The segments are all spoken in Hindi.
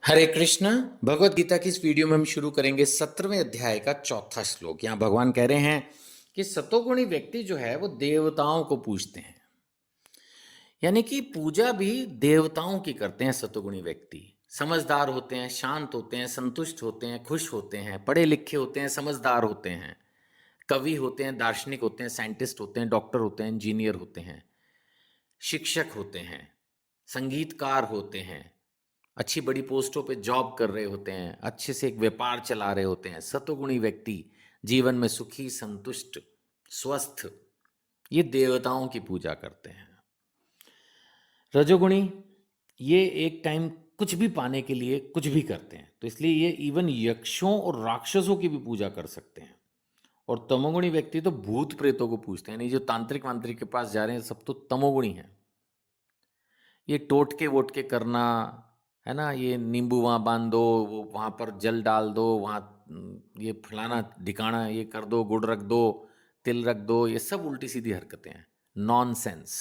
हरे कृष्ण। भगवत गीता की इस वीडियो में हम शुरू करेंगे 17वें अध्याय का चौथा श्लोक। यहाँ भगवान कह रहे हैं कि सतोगुणी व्यक्ति जो है वो देवताओं को पूजते हैं, यानी कि पूजा भी देवताओं की करते हैं। सतोगुणी व्यक्ति समझदार होते हैं, शांत होते हैं, संतुष्ट होते हैं, खुश होते हैं, पढ़े लिखे होते हैं, समझदार होते हैं, कवि होते हैं, दार्शनिक होते हैं, साइंटिस्ट होते हैं, डॉक्टर होते हैं, इंजीनियर होते हैं, शिक्षक होते हैं, संगीतकार होते हैं, अच्छी बड़ी पोस्टों पे जॉब कर रहे होते हैं, अच्छे से एक व्यापार चला रहे होते हैं। सतोगुणी व्यक्ति जीवन में सुखी, संतुष्ट, स्वस्थ, ये देवताओं की पूजा करते हैं। रजोगुणी ये एक टाइम कुछ भी पाने के लिए कुछ भी करते हैं, तो इसलिए ये इवन यक्षों और राक्षसों की भी पूजा कर सकते हैं। और तमोगुणी व्यक्ति तो भूत प्रेतों को पूजते हैं। नहीं, जो तांत्रिक वांत्रिक के पास जा रहे हैं सब तो तमोगुणी हैं। ये टोटके वोटके करना है ना, ये नींबू वहाँ बांध दो, वो वहाँ पर जल डाल दो, वहाँ ये फलाना ढिकाना ये कर दो, गुड़ रख दो, तिल रख दो, ये सब उल्टी सीधी हरकतें हैं, नॉनसेंस।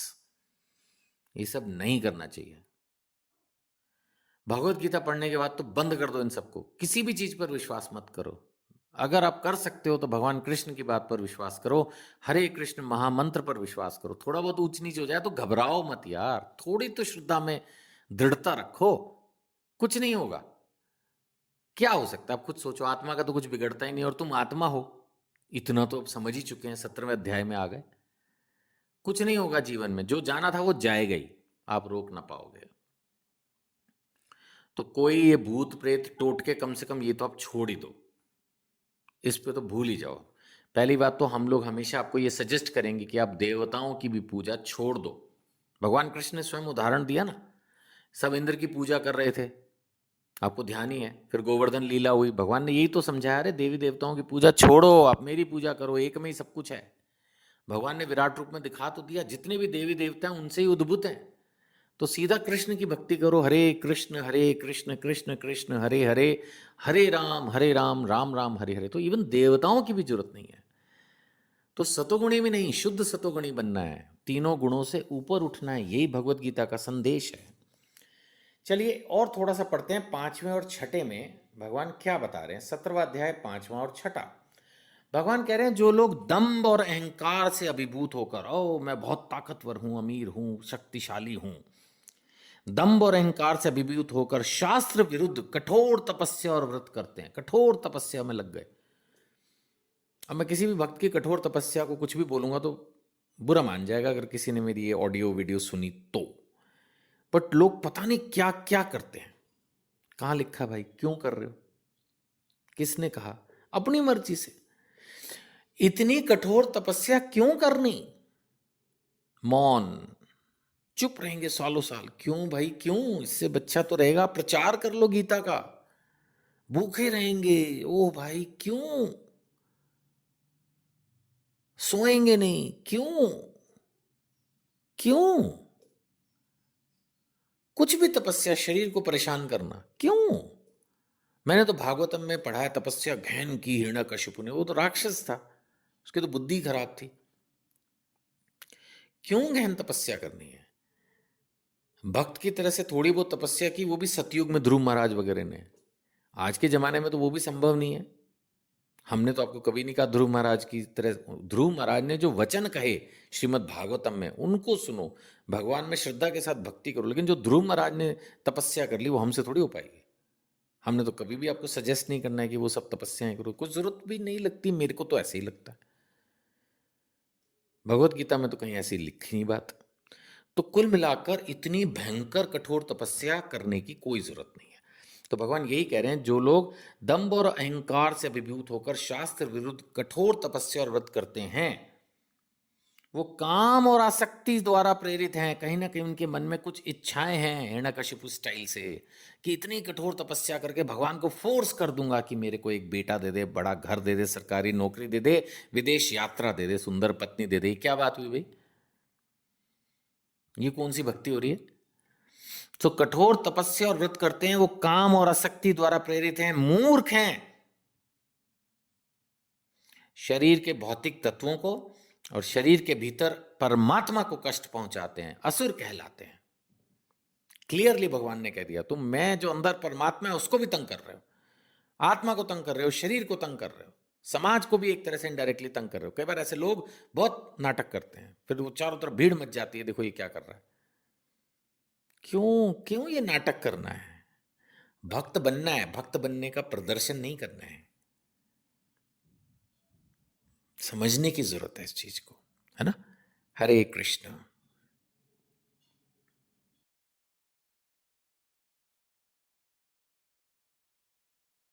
ये सब नहीं करना चाहिए। भगवत गीता पढ़ने के बाद तो बंद कर दो इन सबको, किसी भी चीज पर विश्वास मत करो। अगर आप कर सकते हो तो भगवान कृष्ण की बात पर विश्वास करो, हरे कृष्ण महामंत्र पर विश्वास करो। थोड़ा बहुत ऊंच नीच हो जाए तो घबराओ मत यार, थोड़ी तो श्रद्धा में दृढ़ता रखो, कुछ नहीं होगा। क्या हो सकता है आप खुद सोचो, आत्मा का तो कुछ बिगड़ता ही नहीं, और तुम आत्मा हो, इतना तो अब समझ ही चुके हैं, 17वें अध्याय में आ गए। कुछ नहीं होगा जीवन में, जो जाना था वो जाएगा ही, आप रोक ना पाओगे। तो कोई ये भूत प्रेत टोटके कम से कम ये तो आप छोड़ ही दो, इस पे तो भूल ही जाओ। पहली बात तो हम लोग हमेशा आपको ये सजेस्ट करेंगे कि आप देवताओं की भी पूजा छोड़ दो। भगवान कृष्ण ने स्वयं उदाहरण दिया ना, सब इंद्र की पूजा कर रहे थे, आपको ध्यान ही है। फिर गोवर्धन लीला हुई, भगवान ने यही तो समझाया, अरे देवी देवताओं की पूजा छोड़ो, आप मेरी पूजा करो, एक में ही सब कुछ है। भगवान ने विराट रूप में दिखा तो दिया, जितने भी देवी देवता हैं उनसे ही उद्भूत हैं। तो सीधा कृष्ण की भक्ति करो, हरे कृष्ण कृष्ण कृष्ण हरे हरे, हरे राम राम राम हरे हरे। तो इवन देवताओं की भी जरूरत नहीं है। तो सतोगुणी में नहीं, शुद्ध सतोगुणी बनना है, तीनों गुणों से ऊपर उठना है, यही भगवत गीता का संदेश है। चलिए और थोड़ा सा पढ़ते हैं, 5वें और 6ठे में भगवान क्या बता रहे हैं। 17वां अध्याय 5वां और 6ठा। भगवान कह रहे हैं जो लोग दंभ और अहंकार से अभिभूत होकर, ओ मैं बहुत ताकतवर हूं, अमीर हूं, शक्तिशाली हूं, दंभ और अहंकार से अभिभूत होकर शास्त्र विरुद्ध कठोर तपस्या और व्रत करते हैं, कठोर तपस्या में लग गए। अब मैं किसी भी भक्त की कठोर तपस्या को कुछ भी बोलूंगा तो बुरा मान जाएगा, अगर किसी ने मेरी ये ऑडियो वीडियो सुनी तो। बट लोग पता नहीं क्या क्या करते हैं। कहाँ लिखा भाई, क्यों कर रहे हो, किसने कहा? अपनी मर्जी से। इतनी कठोर तपस्या क्यों करनी? मौन, चुप रहेंगे सालों साल, क्यों भाई क्यों? इससे बच्चा तो रहेगा, प्रचार कर लो गीता का। भूखे रहेंगे, ओ भाई क्यों? सोएंगे नहीं, क्यों? क्यों? कुछ भी तपस्या, शरीर को परेशान करना, क्यों? मैंने तो भागवतम में पढ़ा है, तपस्या घैन की हिरण्यकशिपु ने, वो तो राक्षस था, उसकी तो बुद्धि खराब थी। क्यों गहन तपस्या करनी है? भक्त की तरह से थोड़ी बहुत तपस्या की, वो भी सतयुग में ध्रुव महाराज वगैरह ने। आज के जमाने में तो वो भी संभव नहीं है। हमने तो आपको कभी नहीं कहा ध्रुव महाराज की तरह। ध्रुव महाराज ने जो वचन कहे श्रीमद् भागवतम में, उनको सुनो, भगवान में श्रद्धा के साथ भक्ति करो। लेकिन जो ध्रुव महाराज ने तपस्या कर ली वो हमसे थोड़ी हो पाएगी। हमने तो कभी भी आपको सजेस्ट नहीं करना है कि वो सब तपस्याएं करो, कुछ जरूरत भी नहीं लगती, मेरे को तो ऐसे ही लगता है। भगवत गीता में तो कहीं ऐसी लिखी नहीं बात। तो कुल मिलाकर इतनी भयंकर कठोर तपस्या करने की कोई जरूरत नहीं है। तो भगवान यही कह रहे हैं, जो लोग दंभ और अहंकार से अभिभूत होकर शास्त्र विरुद्ध कठोर तपस्या और व्रत करते हैं, वो काम और आसक्ति द्वारा प्रेरित हैं। कहीं ना कहीं उनके मन में कुछ इच्छाएं हैं, हिरण्यकशिपु स्टाइल से, कि इतनी कठोर तपस्या करके भगवान को फोर्स कर दूंगा कि मेरे को एक बेटा दे दे, बड़ा घर दे दे, सरकारी नौकरी दे दे, विदेश यात्रा दे दे, सुंदर पत्नी दे दे। क्या बात हुई भाई, ये कौन सी भक्ति हो रही है? तो कठोर तपस्या और व्रत करते हैं, वो काम और आसक्ति द्वारा प्रेरित हैं, मूर्ख हैं, शरीर के भौतिक तत्वों को और शरीर के भीतर परमात्मा को कष्ट पहुंचाते हैं, असुर कहलाते हैं। क्लियरली भगवान ने कह दिया, तुम मैं जो अंदर परमात्मा है उसको भी तंग कर रहे हो, आत्मा को तंग कर रहे हो, शरीर को तंग कर रहे हो, समाज को भी एक तरह से इनडायरेक्टली तंग कर रहे हो। कई बार ऐसे लोग बहुत नाटक करते हैं, फिर वो चारों तरफ भीड़ मच जाती है, देखो ये क्या कर रहा है। क्यों क्यों ये नाटक करना है? भक्त बनना है, भक्त बनने का प्रदर्शन नहीं करना है। समझने की जरूरत है इस चीज को, है ना। हरे कृष्ण।